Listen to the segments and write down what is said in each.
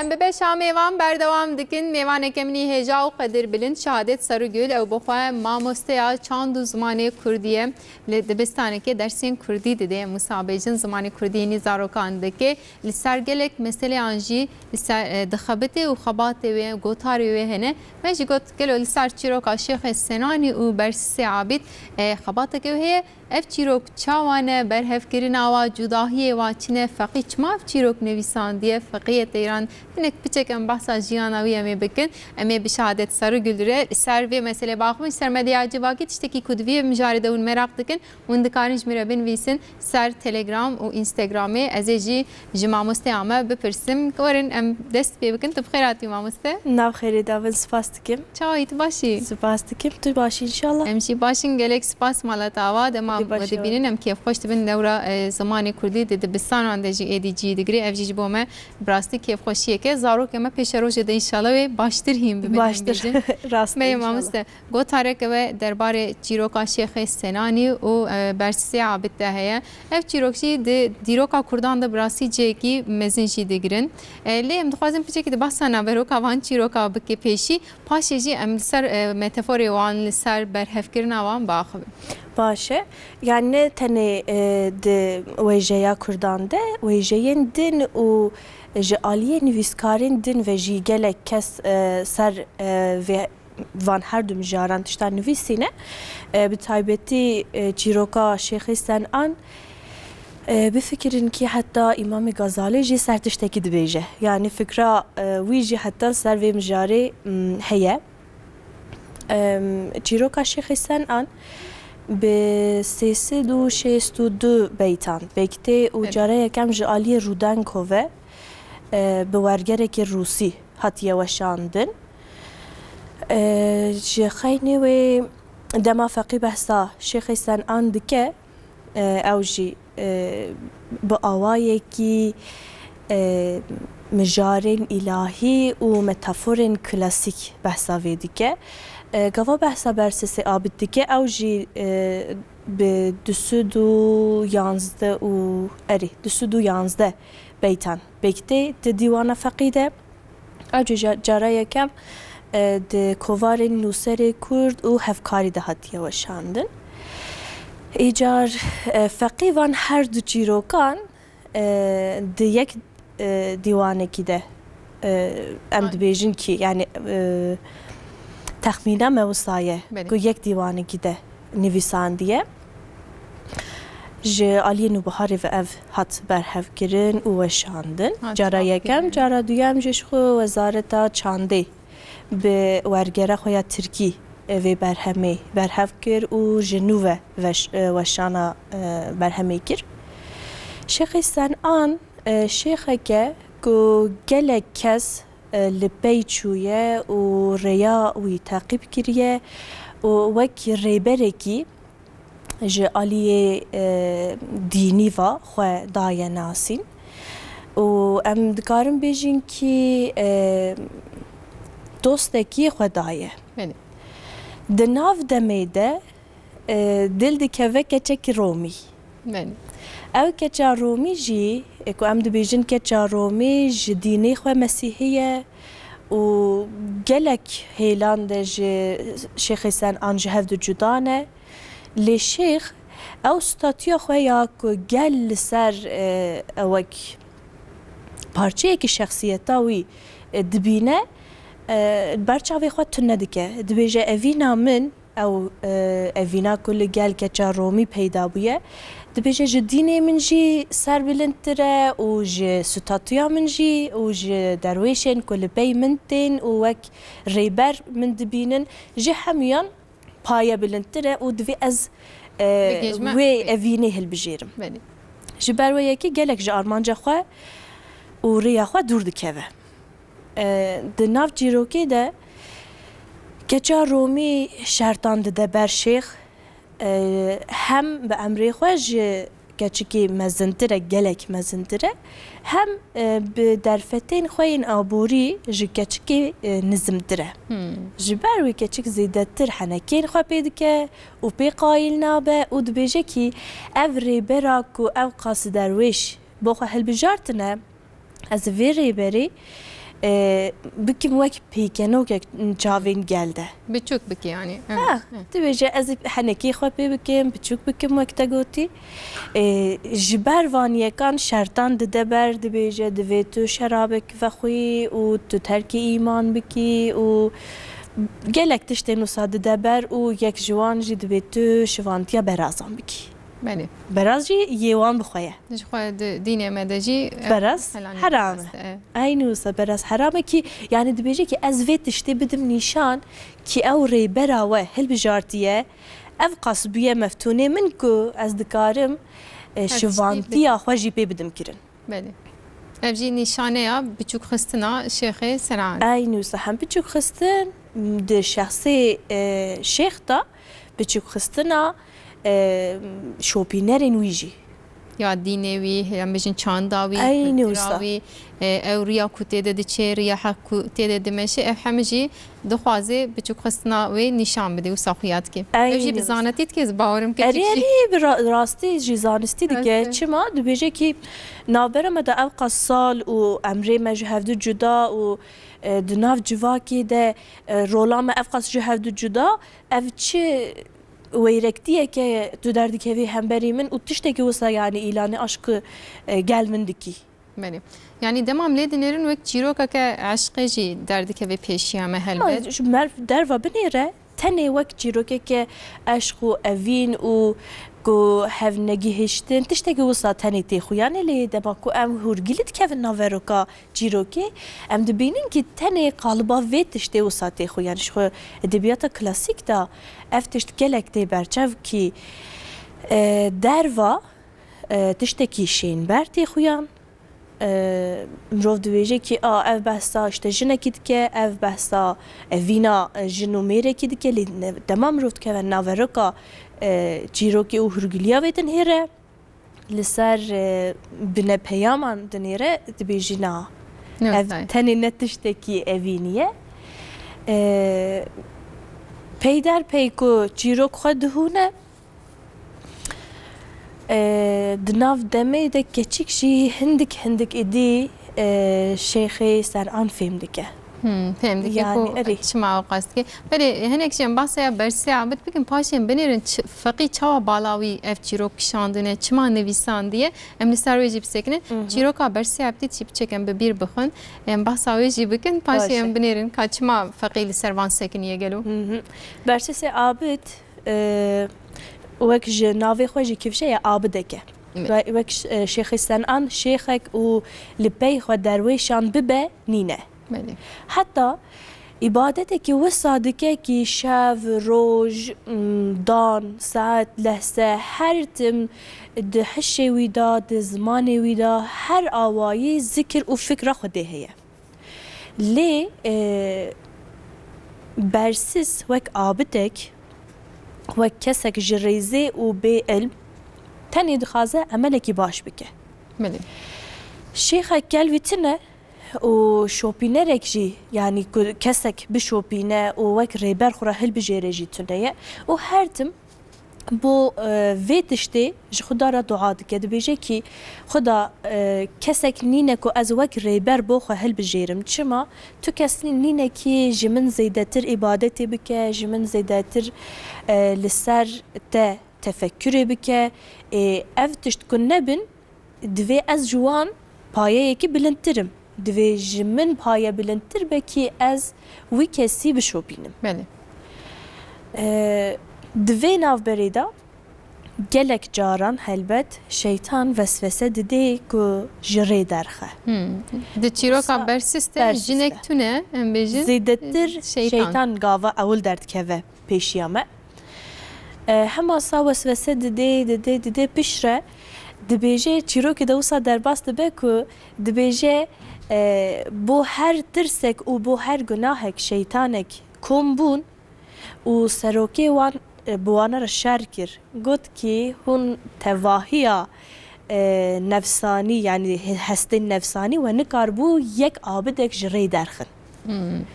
ام ببه شامیوان بردوام دکن میوان کمنی هجا و قدر بلند شهادت سرگل او بخواه ماموسته چند زمانی کردیه لدبستانه که درسین کردی دیده مسابقه زمانی کردی نیزاروکان دکه لسرگلک مثل آنجی دخبته و خباته و گوتاری و هنه ماجی گوت کلو لسر چیروک شیخ سنانی و برسی عابد خباته که هی اف چیروک چاوانه برهف کرنا و جداهی و چنه فقی چما اف چیروک نویساندیه فقیه ایران اینک بچکم بحثا جیانوی امی بکن امی بشهادت سر گلره سر و مسئله باقم سر مدیاجی واقعی تشتکی کدوی مجارده اون مراق دکن اون دکارنج میره بنویسن سر تلگرام و اینستاگرامی ازجی جمامسته اما بپرسم کورن ام دست بی بکن تو بخیراتی مامسته ناو خیری داون سپاس دکم چاویت باشی سپاس دکم تو باشی انشالله امشی باشین گلک سپاس مالت آواد اما ودی بینن ام کیف خوش تبین دورا زمانی کردی دبستان اندجی ایدی جی دگری افجی بومه براستی کیف خوشیه که زارو که ما پیش روز ده انشالله باشتر هیم ببینیم باشتر راست می مامسته گو تاره که درباره چیروکا شیخ سنانی و برسی عابد هیا اف چیروکشی دیروکا کردان ده براسی جکی مزنشی دگرن لیم دخوازم پیچه که بحثا نبروکا وان چیروکا بکی پیشی پاشیجی ام سر متافوری وان لسر برهفکرنا وان باخبه باشه yani tane de ویژه کردان ده ویژه دین و جالیه نویسکارین دین و جی گلک کس سر و وان هر دو مجاران تشتن نویسینه به تایبتی چیروکا شیخ سنان بفكرن كي حتى إمام غزالي جي سر تشتكي دبيجه يعني فكرة ويجي حتى سر في مجاري هي چیروکا شیخ سنان به 362 بیتان بکته و جاره یکم جالی رودنکوه به ورگره که روسی هاتیه وشاندن جخینه و دما فقی بحثا شیخ سنان دکه او جی به آوائه کی مجارین الهی و متافورین کلاسیک بحثا ویدی که گوا بحثا برسسی آبد دیگه او جی به 211 و اری 211 بیتان بکته د دیوان فقیده او جی جاره یکم د کووار نوسر کرد و هفکاری ده هاتیه وشاندن ایجار فقیوان هر دو چیروکان د یک دیوانه کی ده ام دبیجن کی یعنی تخمینه موسایه که یک دیوانه گیده نویساندیه جه آلی نوبهاری و اف هات برهف گرن و وشاندن جارا یکم جارا دویم جش خو وزارتا چانده به ورگره خویا ترکی و برهمی برهف گر و جنوه وشانا برهمی گر شیخ سنان شیخه که گلک کس لبی چویه و ریا وی تعقیب کریه و وک ریبره کی جالی دینی و خو دای ناسین و ام دکارم بیشین کی دوست کی خو دایه دناف دمیده دل دکوه کچک رومی او کچا رومی جی اکو ام دبیجن کچا رومی جدینی خو مسیحیه و گلک هیلان ده شیخ سنان جهف دو جدانه لی شیخ او ستاتیا خو یا که گل سر اوک پارچه اکی شخصیتا وی دبینه برچاوی خو تنه دکه دبیجه اوینا من او اوینا کل گل کچا رومی پیدا بویه دبیجه جدینه من جی سر بلندتره و جی ستاتیا من جی و جی درویشن کل بی منتین و وک ریبر من دبینن جی همیان پایه بلندتره و دوی از وی اوینه هل بجیرم جی برویه که گلک جی آرمانجا خواه و ریا خواه دور دکوه دناف جیروکی ده کچا رومی شرطان ده بر شیخ هم به امری خوش کچکی مزنتره گلک مزنتره هم به درفتین خوین آبوری ج کچکی نزمتره جبر وی کچک زیده تر حنکین خو پیدکه و پی قایل نابه و دبیجه کی اوری براک و او قاس درویش بخو هل بجارتنه از وی ریبری bikim wek pêkenokek çavên gel de. Biçûk bike yani. Dibêje ez ê henekê xwe pê bikim, biçûk bikim wek te gotî. Ji ber vaniyekan şertan dide ber dibêje divê tu şerabek vexwî û tu terkî îman bikî û gelek tiştên wisa dide ber û yek ji wan jî divê tu şivantiya berazan bikî. Belê. Beraz jî yê wan bixwe. Ji xwe dînê me de jî Beraz heram e. Aynı wisa beraz heram e kî yani dibêje ki ez vê tiştê bidim nîşan ki ew rêbera we hilbijartiye ev qasbiye meftunê min ku ez dikarim şivantiya xwe jî pê bidim kirin. Belê. Ev jî nîşaneya biçûk xistina Şêxê Seran. Aynı wisa hem biçûk xistin di şexsê şêx da biçûk xistina şopînerên wî jî. Ya dînê wî, yan bêjin çanda wî, Aynı kültura wî, ew riya ku tê de diçe, riya heq ku tê de dimeşe, ev hemû jî dixwaze biçûk xistina wê nîşan bide wisa xuya dike. Ev jî bi zanetî dike ez bawerim kir. Erê bi rastî jî zanistî dike. Çima dibêje ki navbera me de ev qas sal û emrê me ji hev du cuda û di nav civakê de rola me ev qas ji hev du cuda ev çi wêrektiyeke tu derdikevî hemberî min û tiştekî wisa yani îlanê aşkı gel min dikî. Belê. Yani demam lê dinêrin wek çîrokeke eşqê jî derdikeve pêşiya me helbet. Ji merv derva binêre tenê wek çîrokeke eşq û evîn û ku hev negihiştin tiştekî wisa tenê tê xuyan lê dema ku em hûrgilî dikevin naveroka çîrokê em dibînin ki tenê qaliba vê tiştê wisa tê xuyan ji xwe edebiyata klasîk da ev tişt gelek tê berçev ki derva tiştekî şênber tê xuyan mirov dibêje ki ev behsa işte jinekî dike ev behsa evîna jin û mêrekî dike lê dema mirov dikeve naveroka çîrokê û hûrgiliya wê din hêre li ser binepeyaman dinêre dibêjî na ev tenê ne tiştekî evîniye peyder pey ku çîrok xwe dihûne di nav demê de keçik jî hindik êdî Şêxê Seran fêm dike. Fêm dike ku çima qas dike. Belê hinek jî em bahseya bersiya bit bikin paşên binêrin feqî çawa bala wî ev çîrok kişandine çima nivîsandiye em li ser wê jî bisekinin çîroka bersiya bidî çî biçekin bi bîr bixin em bahsa wê jî bikin paşê em binêrin ka çima feqî li ser van sekiniye gelo. Bersesê abid wek ji navê xwe jî kevşeya abideke. Wek Şêxê Seran şêxek û li pey xwe derwêşan bibe nîne. Heta îbadetekî wisa dike ki şev, roj, dan, saet, lehse her tim di hişê wî da, di zimanê wî da her awayî zikir û fikra Xwedê heye. Lê bersiz wek abidek wek kesek ji rêzê û bê ilm tenê dixwaze emelekî baş bike. Şêxek gel wî tune û şopînerek jî yani kesek bişopîne û wek rêber xwe re hilbijêre jî tune ye û her tim bo vê tiştê ji Xuda re dua dike dibêje ki Xuda kesek nîne ku ez wek rêber bo xwe hilbijêrim çima tu kesî nînekî ji min zêdetir îbadetê bike ji min zêdetir li ser te tefekkürê bike ev tişt ku nebin divê ez ji wan payeyekî bilindtirim. Divê ji min paye bilindtir bekî ez wî kesî bişopînim. Di vê navberê da gelek caran helbet şeytan vesvese didê ku ji rê derxe. Di çîroka bersiz te jinek tune em bêjin zêdetir şeytan gava ewil derdikeve pêşiya me. Hema sa vesvese didê pişre dibêje çîrokê de wisa derbas dibe ku dibêje bo her tirsek û bo her gunahek şeytanek kom bûn û serokê wan bi wan re şer kir got ki hûn tevahiya nefsanî yani hestên nefsanî we nikarbû yek abidek ji rê derxin.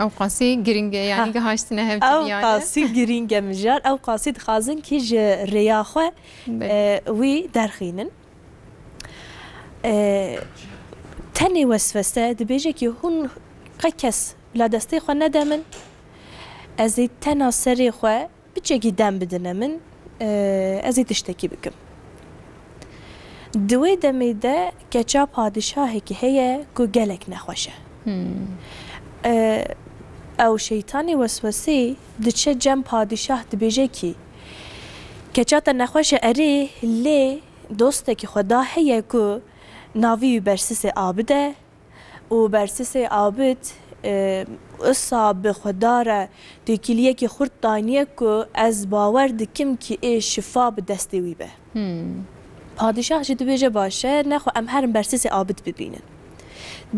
Ew qasî giring e yani gihaştine hev ew qasî giring e mijar ew qasî dixwazin ki ji rêya xwe wî derxînin. Tenê wesvese dibêje ki hûn کس بلا دستی خو ندمن از تنا سری خو بچگی دم بدنه من از تشتکی بکم دوی دمیده که چا پادشاهی که هیه کو گلک نخوشه او شیطانی وسوسی دچه جم پادشاه دبیجه کی که چا تا نخوشه اری لی دوسته که خدا هیه کو ناوی برسیس آبده و برسیس آبد اصاب خدا را تکیلیه که خورد دانیه که از باور دکم که ای شفا به دستی وی به پادشاه جدو بیجه باشه نخو ام هرم برسیس آبد ببینن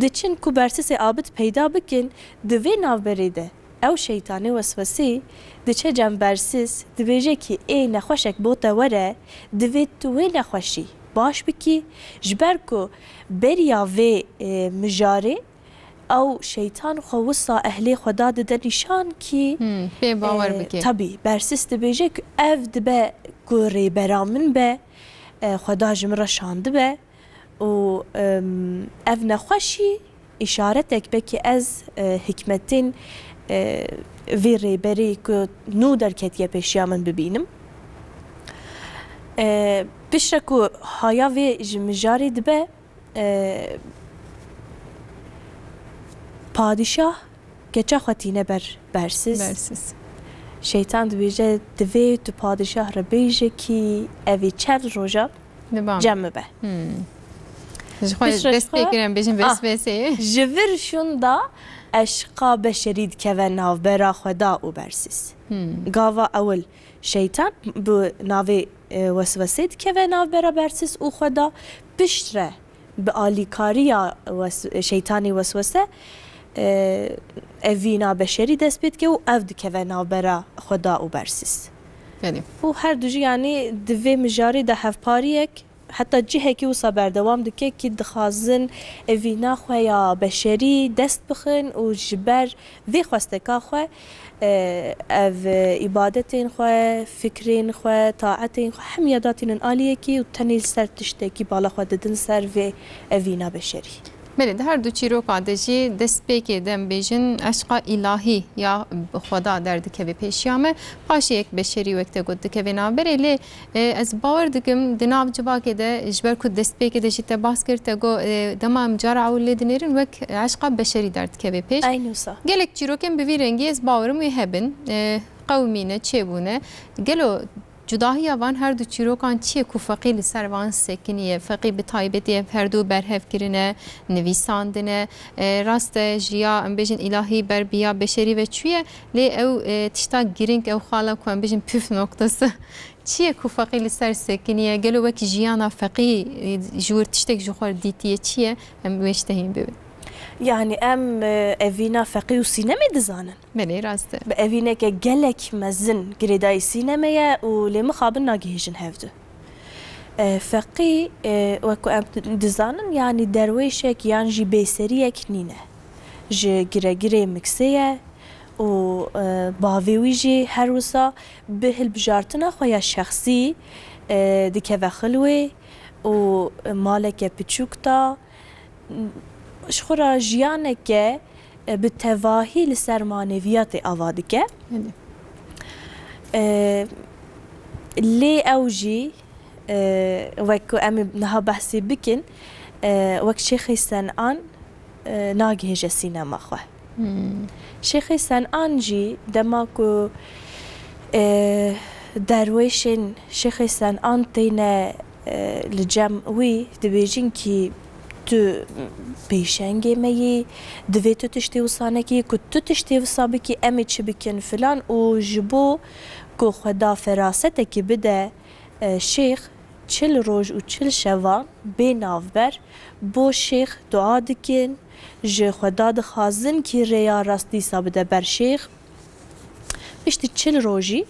دچن که برسیس آبد پیدا بکن دوی ناو بریده او شیطانی وسوسی دچه جم برسیس دویجه که ای نخوشک بوتا وره دوی توی نخوشی باش بکی جبر که بریا وی مجاره او شیطان خوصا اهلی خدا ده نشان کی به باور بکی طبی برسیس دبیجه که اف دبه گوری برامن به خدا جمره شانده به و اف نخوشی اشارتک بکی از حکمتین وی ریبری که نو در کتیه پیشیا من ببینم بشرکو هایا وی مجاری دبه پادشاه گچه خواتینه برسیس شیطان دویجه دوی تو پادشاه را بیجه کی اوی چند روژا جمع به دست بگیرم بیشن وسوسه جور شون دا اشقا بشرید که و ناو برا خدا او برسیس گاوا اول شیطان بو ناوی وسوسید که و ناو برا برسیس او خدا بشتره به آلیکاری شیطانی وسوسه اوینا بشری دست بید که او افد که و ناو برا خدا او برسیس و هر دوجی یعنی دوی مجاری ده هفپاریک حتی جهه که وصا بردوام دکه که دخوازن اوینا خواه یا بشری دست بخن و جبر وی خواسته که خواه او عبادتین خواه فکرین خواه طاعتین خواه هم یاداتین آلیه که و تنیل سر تشته که بالا خواه ددن سر وی اوینا بشری بله هر دو چیروک آدجی دست پیکی دم بیجن عشق الهی یا خدا درد که پیشیامه پاش یک بشری وقت گفت که نابره لی از باور دکم دناب جبا که ده جبر کد دست پیکی ده جیت باس کرد گو دمام جار عولی دنیرن وک عشق بشری درد که پیش اینوسا گلک چیروکم به ویرنگی از باورم هبن قومینه چه بونه گلو جداهی آوان هر دو چیروکان چیه که فقیل سروان سکنیه فقیل به تایبتی هر دو برهف کرنه نویساندنه راست جیا ام بیجن الهی بر بیا بشری و چیه لی او تشتا گرینگ او خالا که ام بیجن پف نقطه چیه که فقیل سر سکنیه گلو وکی جیانا فقیل جور تشتک جوخور دیتیه چیه ام ویشتهیم ببین يعني ام اوینا فقی و سینما دزانن بله راسته به اوینا که گلک مزن گریدای سینمایه و لی مخابن ناگهیجن هفته فقی وکو ام دزانن يعني درویشک یان جی بیسریک نینه جی گره مکسیه و باویوی جی هر وسا به هلبجارتنا خویا شخصی دیکه و خلوی و مالک پچوکتا شخورا جیانه که به تواهی لسر مانویات آواده که لی اوجی وکو امی نها بحثی بکن وک شیخی سنعان ناگهج سینما خواه شیخی سنعان جی دماکو درویشن شیخی سنعان تینه لجمعوی دبیجین که تو پیشنگی می دوی تو تشتی وصانه کی که تو تشتی وصابه کی امی چی بکن فلان و جبو که خدا فراسته کی بده شیخ 40 روز و 40 شوان بی نافبر بو شیخ دعا دکن جه خدا دخوازن کی ریا راستی سابده بر شیخ بشتی 40 روزی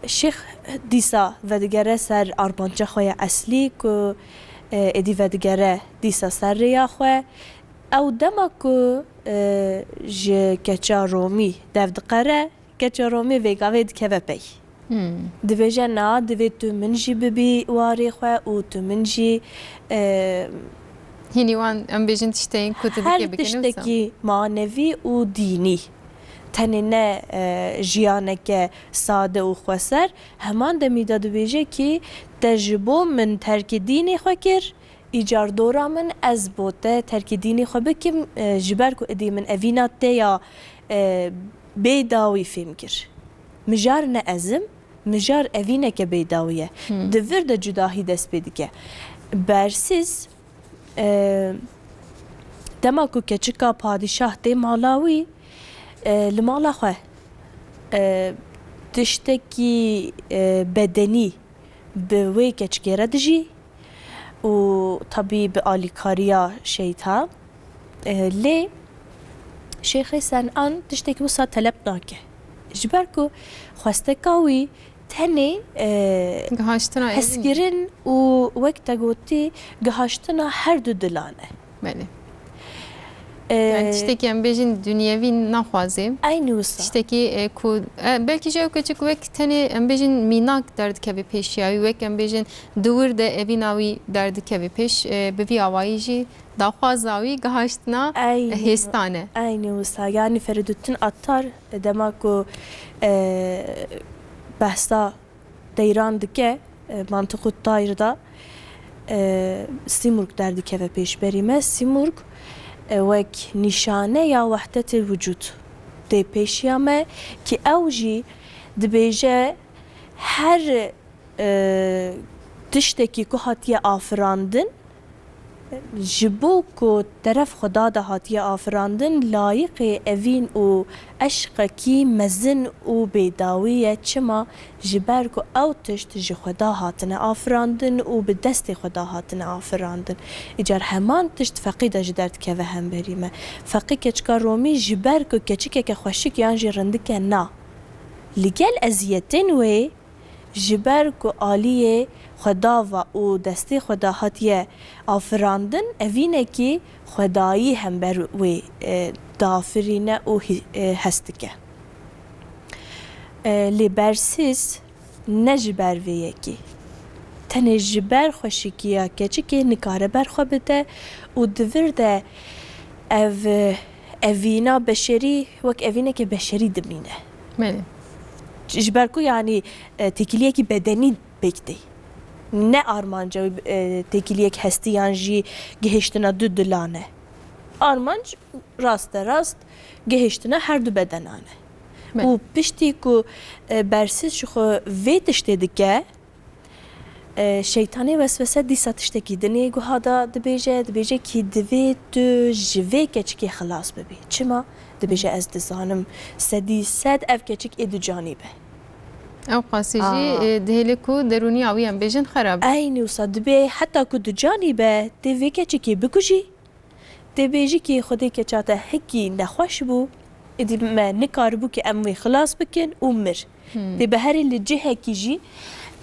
شیخ دیسا و دگره سر آربانچه خوی اصلی که ادی و دگره دیسا سر ریا خواه او دما که جه کچا رومی دفت قره کچا رومی ویگاوید که و پی دوی جنا دوی تو منجی ببی واری خواه و تو منجی هینی وان ام بیجن تشتین کت هر دکی بکنیم تشتکی معنوی و دینی تنine jiyaneke sade û xweser heman demî de dibêje ki te ji bo min terkê dînê xwe kir îcardora min ez bo te terkê dînê xwe bikim ji ber ku edî min evîna te ya bêdawî fêm kir. Mijar ne ezim, mijar evîneke bêdawî ye. Di vir de cudahî dest pê dike. Bersiz dema ku keçika padîşah tê mala wî li mala xwe tiştekî bedenî bi wê keçikê re dijî û tabî bi alîkariya şeyta lê Şêxê Sen'an tiştekî wisa telep nake ji ber ku xwesteka wî tenê hezkirin û wek te gotî gihaştina her du dilan e. Yani tiştekî em bêjin dunyevî naxwazê. Aynı wisa. Tiştekî ku belkî jî ew keçik wek tenê em bêjin mînak derdikeve pêşiya wek em bêjin diwir de evîna wî derdikeve pêş bi vî awayî jî daxwaza wî gihaştina hêstan e. Aynı wisa. Yani Feridettin Attar dema ku behsa deyran dike mantıqu tayrda Simurg derdikeve pêşberî me Simurg wek nîşane ya wehdetil vücud dê pêşiya me ki ew jî dibêje her tiştekî ku hatiye afirandin ji bo ku teref xweda da hatiye afirandin layiqê evîn û eşqekî mezin û bêdawî ye çima ji ber ku ew tişt ji xweda hatine afirandin û bi destê xweda hatine afirandin. Îcar heman tişt feqî de ji derdikeve hemberî me. Feqî keçika Romî ji ber ku keçikeke xweşik yan jî rindike na. Li gel eziyetên wê ji ber ku aliyê xwedava û destê xweda hatiye afirandin evînekî xwedayî hember wê dafirîne û hest dike. Lê bersiz ne ji ber vê yekî. Tenê ji ber xweşikiya keçikê nikare ber xwe bide û divir de ev evîna beşerî wek evîneke beşerî dimîne. Ji ber ku yanî têkiliyekî bedenî pêk ne armanca têkiliyek hestiyan jî gihiştina du dilan e. Armanc raste rast gihiştina her du bedenan e. û piştî ku bersiz ji xwe vê tiştê dike şeytanê vesvese dîsa tiştekî dinê guha da dibêje ki divê tu ji vê keçikê xilas bibî. Çima? Dibêje ez dizanim sedî sed ev keçik ê du canî be. Ew qasî jî dihêle ku derûniya wî em bêjin xerab. Aynı wisa dibe heta ku du canî be tê vê keçikê bikujî. Tê bêjî ki xwedê keça te hekî nexweş bû êdî me nikaribû ki em wê xilas bikin û mir. Tê bi herî li cihekî jî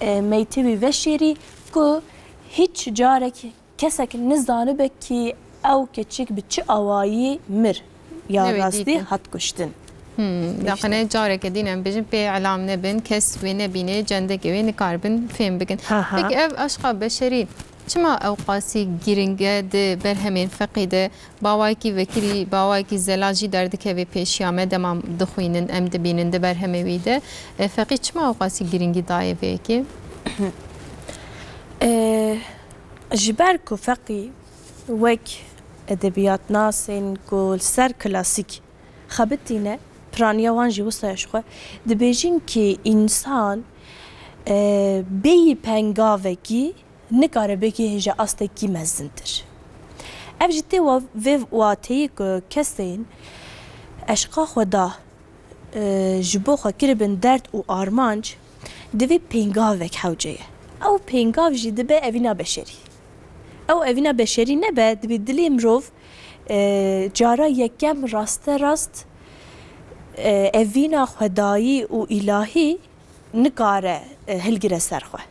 meytê wî veşêrî ku hiç carek kesek nizanibe ki ew keçik bi çi awayî mir ya rastî hat kuştin. Daqine careke din em bêjin pê elam nebin kes wê nebîne cendekê wê nikarbin fêm bikin. Peki ev aşqa beşerî çima ew qasî giringe di berhemên feqî de bawayekî vekirî bawayekî zelal jî derdikeve pêşiya me demam dixwînin em dibînin di berhemê wî de feqî çima ew qasî giringî daye vê yekê? Ji ber ku feqî wek edebiyat nasên ku ser klasîk xebitîne piraniya wan jî wisa ji xwe dibêjin ki însan bêyî pengavekî nikare bêkî hêja astekî mezintir. Ev jî tê vê wateyî ku kesên eşqa xwe da ji bo xwe kiribin derd û armanc divê pengavek hewce ye. Ew pengav jî dibe evîna beşerî. Ew evîna beşerî nebe dibe dilê mirov cara yekem raste rast evîna xwedayî û îlahî nikare hilgire ser xwe.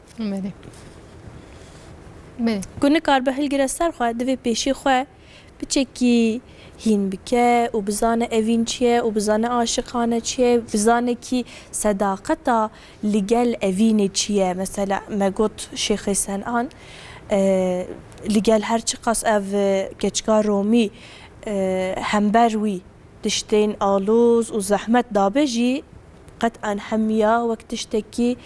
Ku nikare hilgire ser xwe divê pêşî xwe biçekî hîn bike û bizane evîn çi ye û bizane aşiqane çi ye bizane ki sedaqeta li gel evînê çi ye. Mesela me got Şêxê Sen'an لگل هر چی قاس او کچکا رومی همبر وی تشتین آلوز و زحمت دابه جی قطعا همیا وقتشتکی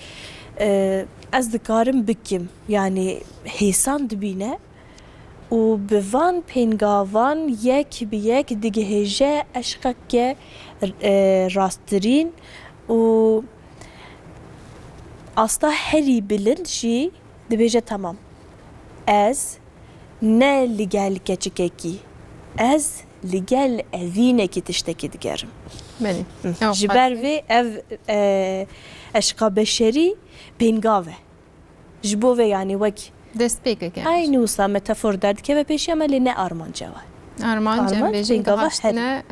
از دکارم بکیم یعنی حیسان دبینه و بوان پنگاوان یک به یک دیگه هجه اشقا که راسترین و اصلا هری بلند جی دبیجه تمام از نه لگل کچککی از لگل اوینه که تشتکی دگرم بله جبر و اف اشقا بشری پنگاوه جبو و یعنی وک دست پیکه که aynı usta metafor derdi ki ve peşi ameli ne armanca var. Arman Arman, بیجین که پنگاوه هاشتنه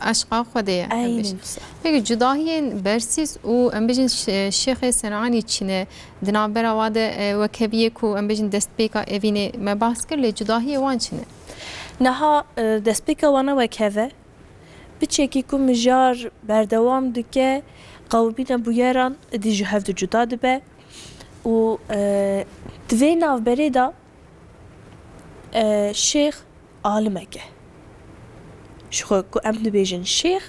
عشقا خوده Aynı usta. پێگە جوداهیên bersiz û em bêjin şêxê Senanî Çînê di navbera wa de wekebiyê ku em bêjin destpêka evînê me bahs kir lê cudahiyê wan çi ne? Neha destpêka wana wekeve biçekî ku mijar berdewam dike qewmîna bûyeran dî ji hev de cuda dibe û di vê navberê da şêx alimek e. Ji xwe ku em dibêjin şêx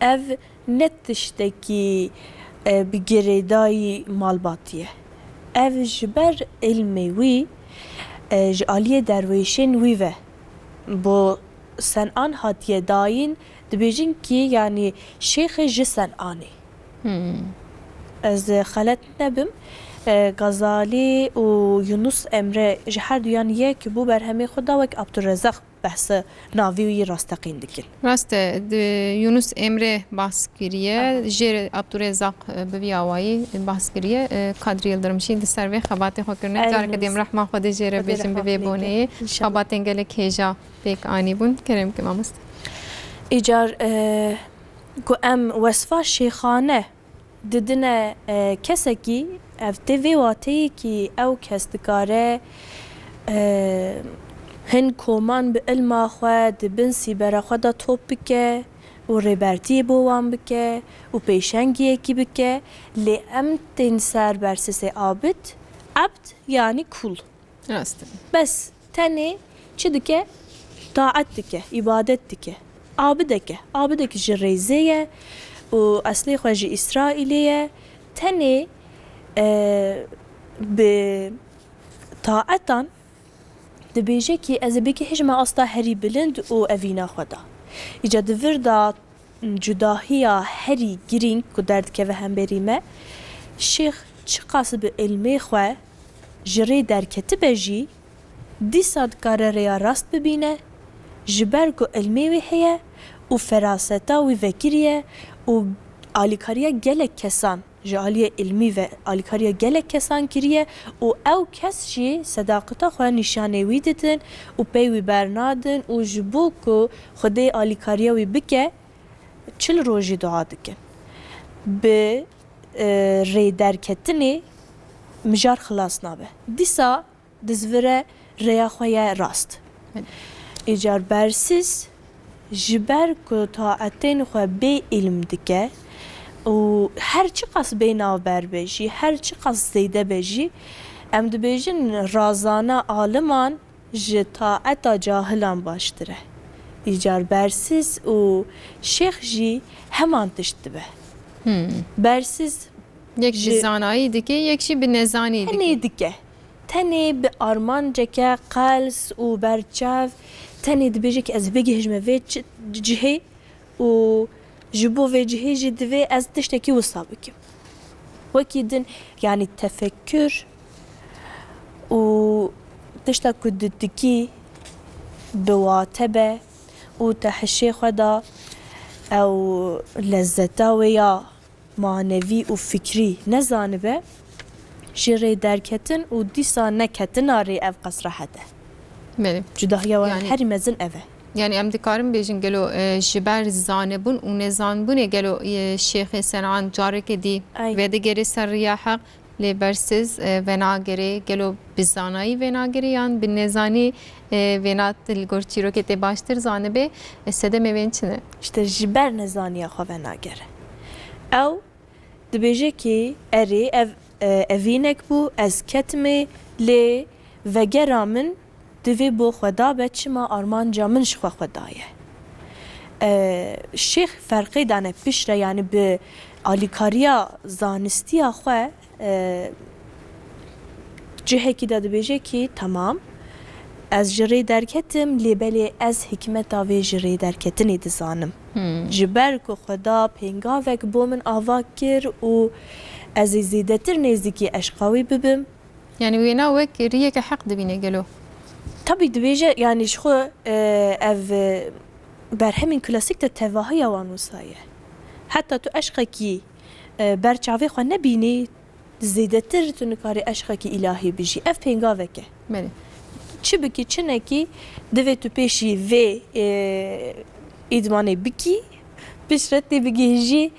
ev ne tiştekî bi girêdayî malbatî ye. Ev ji ber ilmê wî ji aliyê derwêşên wî ve bo senan hatiye dayîn dibêjin ki yani şêxê ji senanê. Ez xelet nebim Gazali û Yunus Emre ji her duyan yek bû berhemê xwe da wek Abdurrezzaq behsa navî wî rasteqîn dikin. Rast e Yunus Emre bahs kiriye jêr Abdurrezzaq bi vî awayî bahs kiriye Kadri Yıldırımşî di ser vê xebatê xwe kirine careke dêm rehma xwe de jê re bêjin bi vê boneyê xebatên gelek hêja pêk anî bûn kerem ki mamoste. Îcar ku em wesfa şêxane didine kesekî ev tê vê wateyê ki ew kes dikare hin koman bi ilma xwe dibin sîbera xwe da top bike û rêbertiyê bo wan bike û pêşengiyekî bike lê em tên ser bersisê abid abd yani kul. Rast e. Bes tenê çi dike? Taat dike, ibadet dike. Abideke. Abideke ji rêzê ye û eslê xwe ji İsraîlê ye. Tenê bi taetan dibêje ki ez ê bikî hêj me asta herî bilind û evîna xwe da. Îca divir da cudahiya herî girîng ku derdikeve hemberî me şêx çi qas bi ilmê xwe ji rê derketibe jî dîsa dikare rêya rast bibîne ji ber ku ilmê wê heye û feraseta wî vekiriye û alîkariya gelek kesan ji aliyê ilmî ve alîkariya gelek kesan kiriye û ew kes jî sedaqeta xwe nîşanê wî didin û pey wî bernadin û ji bo ku Xwedê alîkariya wî bike çil rojî dua dikin. Bi rê derketinê mijar xilas nabe. Dîsa dizvire rêya xwe ye rast. Îcar bersiz ji ber ku taetên xwe bê ilm dike û her çi qas bê navber be jî her çi qas zêde be jî em dibêjin razana aliman ji taeta cahilan baştir e. Îcar bersiz û şêx jî heman tişt dibe. Bersiz Yek ji zanayî dike yek jî bi nezanî dike. tenê dike. Tenê bi armanceke qels û berçav tenê dibêje ki ez bigihîj me vê cihê û ji bo vê cihê jî divê ez tiştekî wisa bikim. Wekî din yani tefekkür û tişta ku didikî bi wate be û te hişê xwe da ew lezzeta wê ya manevî û fikrî nezanibe ji rê derketin û dîsa neketina rê ev qas rehet e. Belê. Cudahiya Yani- herî mezin ev e. Yani em dikarin bêjin gelo ji ber zanebûn û nezanbûnê gelo şêxê Senan careke dî Ay. vê digerê ser riya heq lê bersiz venagerê gelo bi zanayî venagerê yan bi nezanî vênat li gor çîrokê tê baştir zanebê sedem evên çi ne? İşte ji ber nezaniya xwe venagere. Ew dibêje ki erê ev evînek bû ez ketime lê vegera min دوی بو خدا به چما آرمان جامنش خدایه شیخ فرقی دانه پیش را یعنی به آلیکاریا زانستی خواه جهه کی داده بیجه کی تمام از جری درکتم لیبلی از حکمت آوی جری درکتنی دزانم جبر که خدا پینگاوک بو من آوا کر و از زیده تر نزدیکی اشقاوی ببم يعني وينا وك ريك حق دبينه قالوا طبي دبيجه يعني شخو اف برهمين كلاسيك تتواهي وانوسايه حتى تو اشقكي برچاوي خو نبيني زيده تر تنكاري اشقكي الهي بيجي اف بينغاوك بله چي بكي چنكي دوي تو بيشي في ادماني بكي بشرتي بيجي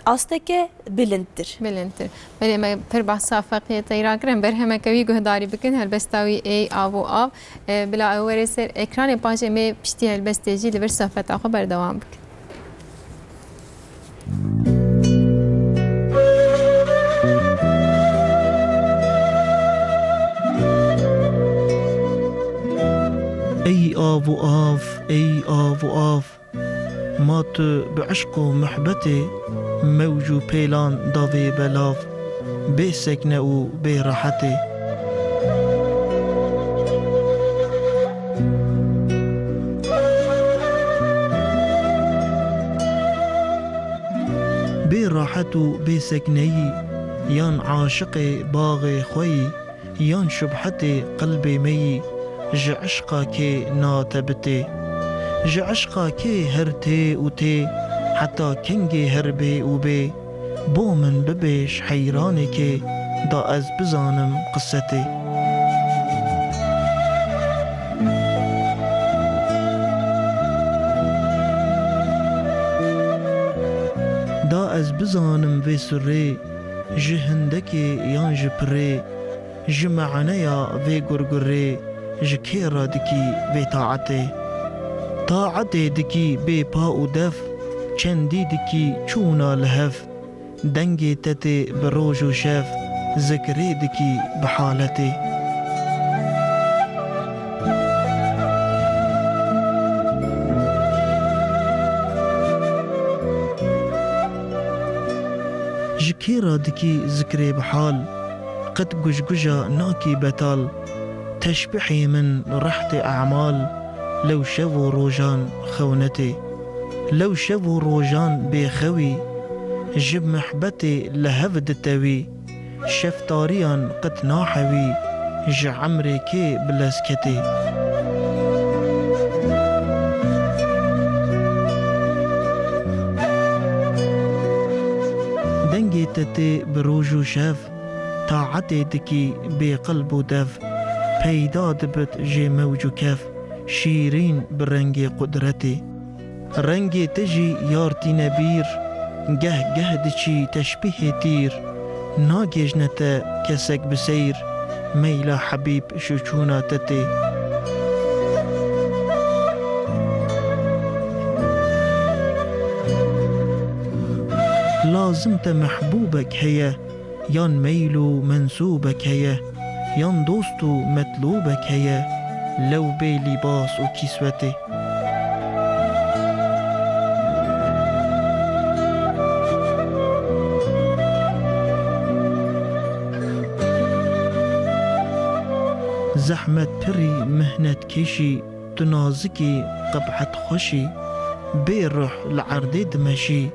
استك بلنتر بله ما پر بحث فقيه تيران كرم برهم كوي گهداري بكن هلبستاوي اي او اف بلا اوري سر اكران باجه مي پشتي هلبستيجي لبر صفحه خبر دوام بك ای آب و آف ای آب و آف ما تو بعشق و محبت موج و پیلان داوی بلاف بی سکنه و بی راحته بی راحت و بی سکنهی یان عاشق باغ خوی یان شبحت قلب می جعشقا که ناتبته جعشقا که هر تی و تی حتی کنگی هر بی و بی بو من ببیش حیرانی که دا از بزانم قصته دا از بزانم وی سره جهندکی یان جپره جمعنیا وی گرگره جکیرا دکی وی طاعته طاعته دکی بی پا و دف چندی دکی چونا لهف دنگی تتی بروج و شف ذکری دکی بحالته جکیرا دکی ذکری بحال قد گجگجا ناکی بتال تشبحي من رحت أعمال لو شفوا روجان خونتي لو شفوا روجان بخوي جب محبتي لهفد التوي شفتاريان قد ناحوي جعمري كي بلسكتي دنجي تتي بروجو شاف طاعتي دكي بقلب دف پیدا دبت جی موج و کف شیرین برنگ قدرتی رنگ تجی یارتی نبیر گه گه دچی تشبیه تیر ناگیجنت کسک بسیر میلا حبیب شچونا تتی لازم محبوبك هي يان ميلو منسوبك هي يان دوستو مطلوبك هي لو بي لباس وكسوتي زحمة بري مهنة كيشي تنازكي قبحة خوشي بي روح لعردي دمشي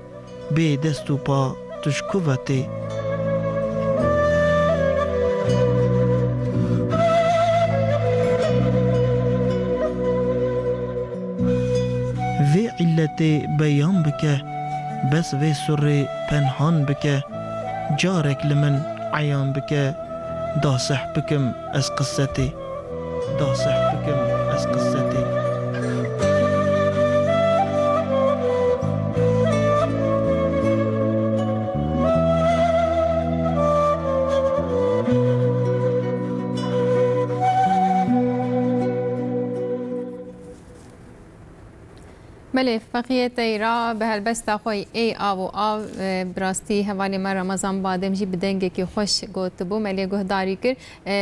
بي دستو با تشكوفتي في علتي بيان بك بس في سري پنهان بك جارك لمن عيان بك داصح بكم از قصتي داصح بكم از قصتي بله فقیه تیرا به هلبست خوی ای آب و آب براستی حوالی ما رمضان بادم جی بدنگه که خوش گوت بو ملی گهداری کر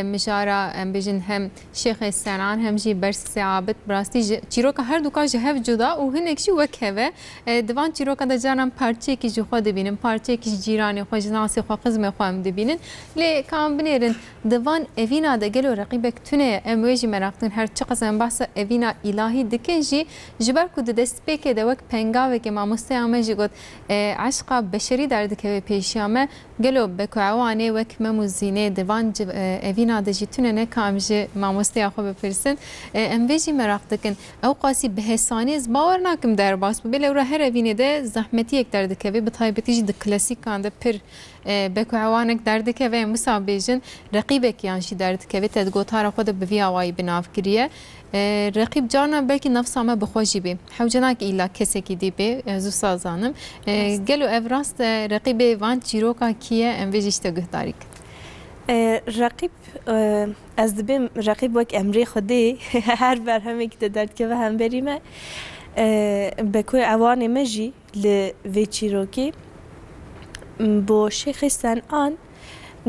مشارا بجن هم شیخ سنان هم جی برس عابد براستی چیروکا هر دوکا جهف جدا و هنکشی وکهوه دوان چیروکا دا جانم پارچه کی جو خود بینن پارچه کی جیرانی خوش ناسی خو قزم خو هم دبینن لی کام بنیرن دوان اوینا دا گلو رقیبک تونه امویجی مراقتن هر چه قسم بحث اوینا الهی دکن جی جبر کود دست پێکێ دەوەک پەنگاوێکی مامۆستایامەژی گوت عشقا بەشەری دەردەکەوێ پێشیامە گەلۆ بەکوعوانێ وەک مەم و زینێ دەوان ئەڤینا دەژی تونەنە کامژێ مامۆستەیا خۆ بپرسن ئەمبێژی مەراق دەکەن ئەو قاسی بەهێسانێز باوەڕ ناکەم دەرباس بێ لەورە هەر ئەڤینێدە زەحمەتیەک دەردەکەوێ بە تایبەتیش د کلاسیکاندا پر بەکوعوانێک دەردەکەوێ مسابێژن ڕقیبێکیانشی دەردەکەوێت تەدگۆتارە خۆدە بڤی ئاوایی بناوکریە رقیب جانا بلکه نفس ما بخوشی بی حوجناک ایلا کسی کی دی بی زو سازانم گلو evrast رقیب وان چیروکا کیه ام ویجشته گهداریک رقیب از دبیم رقیب وک امری خودی هر برهمی که درد که و هم بریمه بکوی عوان مجی لوی چیروکی بو شیخ سنان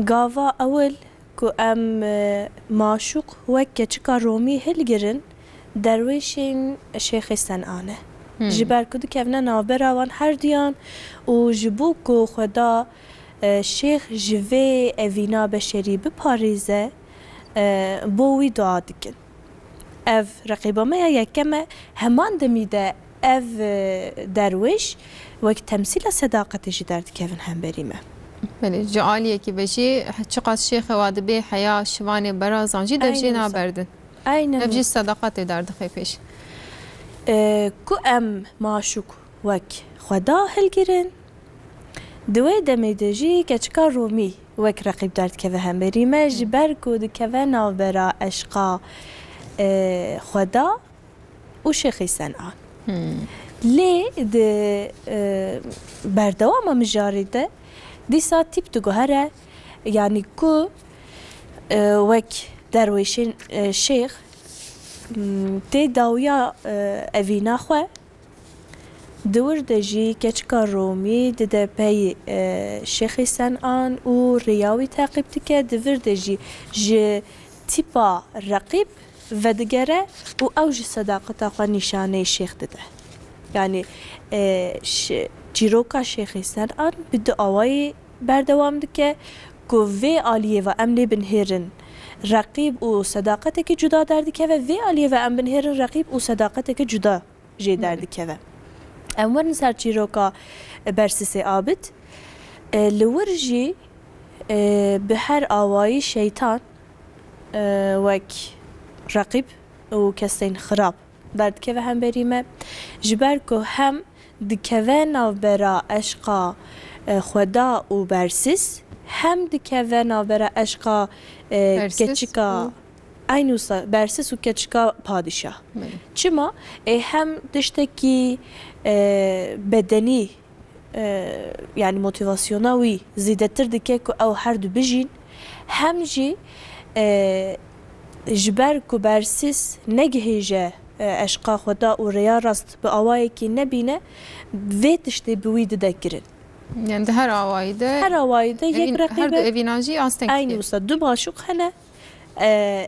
گاوا اول کو ام معشوق وک چکا رومی هلگرن درویشین شیخ سنانه جبر کدو کفنا نابراوان هر دیان و جبو کو خدا شیخ جوی اوینا بشری بپاریزه بوی دعا دکن اف رقیبا ما یکمه همان دمیده اف درویش وک تمثیل صداقتش درد کفن هم بریمه بله جعالیه که بشی چقدر شیخ وادبی حیا شوانی برازانجی درجه نابردن aynen افجی صداقت درد خیفش کو ام معشوق وک خدا هلگرن دوی دمیدجی کچکا رومی وک رقیب درد که هم بریمه جبر کود که ناو برا عشقا خدا و شیخی سنان لی بردوام مجارده دیسا تیپ تو گوهره یعنی کو وک درویشین شیخ تی داویا اوینا خواه دور دجی کچکا رومی ده پی شیخ سنان و ریاوی تعقیب تکه دور دجی جه تیپا رقیب و دگره و اوج صداقتا خواه نشانه شیخ دده یعنی چیروکا شیخ سنان بده آوای بردوام دکه که وی آلیه و املی بنهرن رقیب و صداقت که جدا درد که وی آلیه و ام بنهرن رقیب و صداقت که جدا جه درد که امور سر چیروکا برسس آبد لورجی به هر آوای شیطان وک رقیب و کسین خراب درد که هم بریمه جبر که هم دکوه ناو برا عشقا خدا و برسس هم دکوه ناو برا عشقا کچکا aynı bersiz و کچکا پادشاه چما هم دشتکی بدنی yani motivasyona وی زیدتر دکه که او هر دو بجین هم جی جبر که برسیز نگهیجه عشقا خدا و ریا راست به آوایی که نبینه وی تشتی بوی دکرن yani de her avayda یک رقیب her de evinaji aslında aynı usta دو معشوق هنه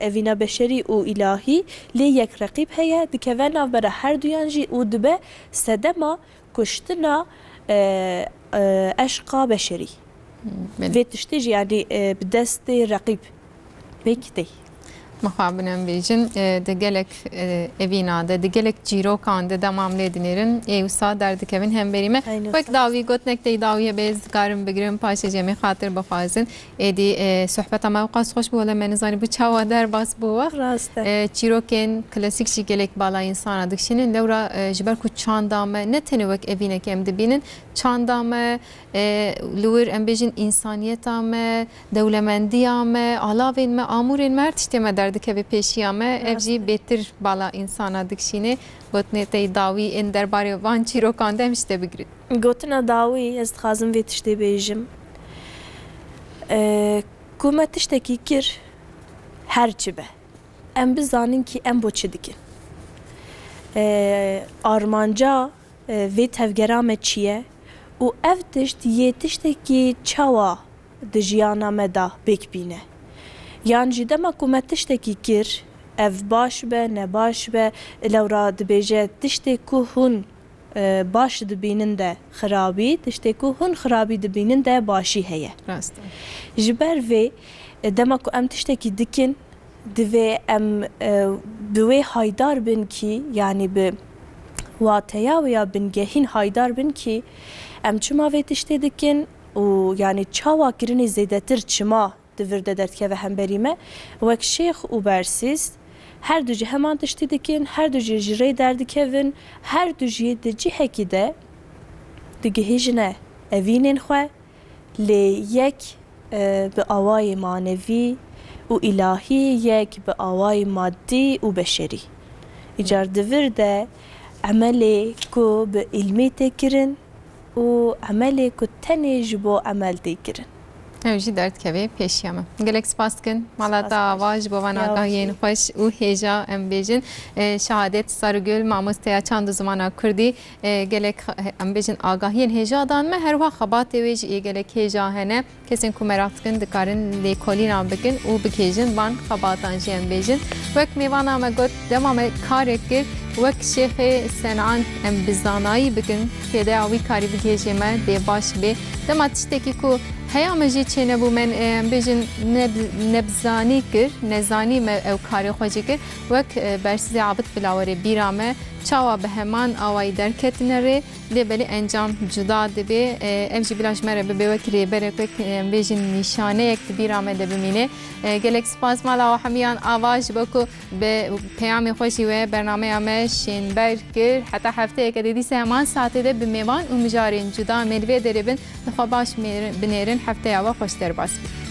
اوینا بشری و الهی لی یک رقیب هیا دکوه ناو برا هر دویان جی و دبه سدما کشتنا عشقا بشری و تشتی جی یعنی بدست رقیب بکتی مخابنم بیجن دگلک اوینا دگلک جیروکان دمامله دینرن ایوسا درد کevin هم بریم وقت داوی گوت نکته داویه بیز کارم بگیرم پاشه جمی خاطر بخوازن ایدی صحبت ما وقاس خوش بوله منزانی bu çava der bas bu راسته çiroken klasik şigelek bala insana dikşinin levra jiber ku çandame ne tenevek evine kemde binin çandame lur embejin insaniyetame devlemendiyame alavin amurin mert işte derdike ve peşiyame evci betir bala insana dikşini gotne te davi in derbari van çirokan demişte bigrit گوتنا داوی از خازم وی تشتی بیجم کومه تشتکی کر هر چی به ام بزانین که ام بو چی دکن armanca ve tevgera me çiye û ev tişt yê tiştekî çawa di jiyana me da bêk bîne. Yan jî dema ku me tiştekî kir, ev baş be ne baş be lewra dibêje tiştê ku hûn baş dibînin de xirabî, tiştê ku hûn xirabî dibînin de başî heye. Rast. Ji ber vê dema ku em tiştekî dikin divê em bi wê haydar bin kî yanî bi wateya ya bingehîn haydar bin kî em çima vê tiştê dikin û yanî çawa kirinê zêdetir çima divir de derdkeve hemberî me wek şêx û bersîz her du jî heman tiştî dikin, her du jî ji rê derdikevin, her du jî di cihekî de digihîjine evînên xwe lê yek bi awayê manevî û îlahî yek bi awayê maddî û beşerî. Îcar divir de emelê ku bi îlmê tê kirin û emelê ku tenê ji bo emel tê kirin. Ew jî derdkevê pêşiya me. Gelek spas dikin mala te ava ji bo van agahiyên xweş û hêja em bêjin Şehadet Sarıgül mamosteya çand û zimana Kurdî gelek em bêjin agahiyên hêja dan me her wiha xebatê wê jî ê gelek hêja hene kesên ku merak dikin dikarin lêkolînan bikin û bikêjin van xebatan jî em bêjin. Wek mêvana me got dema me karek kir wek şêxê Senan em bi zanayî bikin pêdeya wî karî bikêjê me dê baş bê dema tiştekî ku heya me jî çênebû me bêjin nebzanî kir, nezanî me ew karê xwe jî kir wek bersîzê abid bila werê bîra me çawa bi heman awayî derketine rê lêbelê encam cuda dibe ev jî bila ji me re bibe wek rêberek wek bêjin nîşaneyek di bîra me de bimîne gelek spas mala û hemiyan ava ji bo ku bi peyamê xwe jî wê bernameya me şênber kir heta hefteyeke de dîsa heman saatê de bi mêvan û mijarên cuda mêrivê derê bin dixwe baş binêrin hefteya we xweş derbas bî.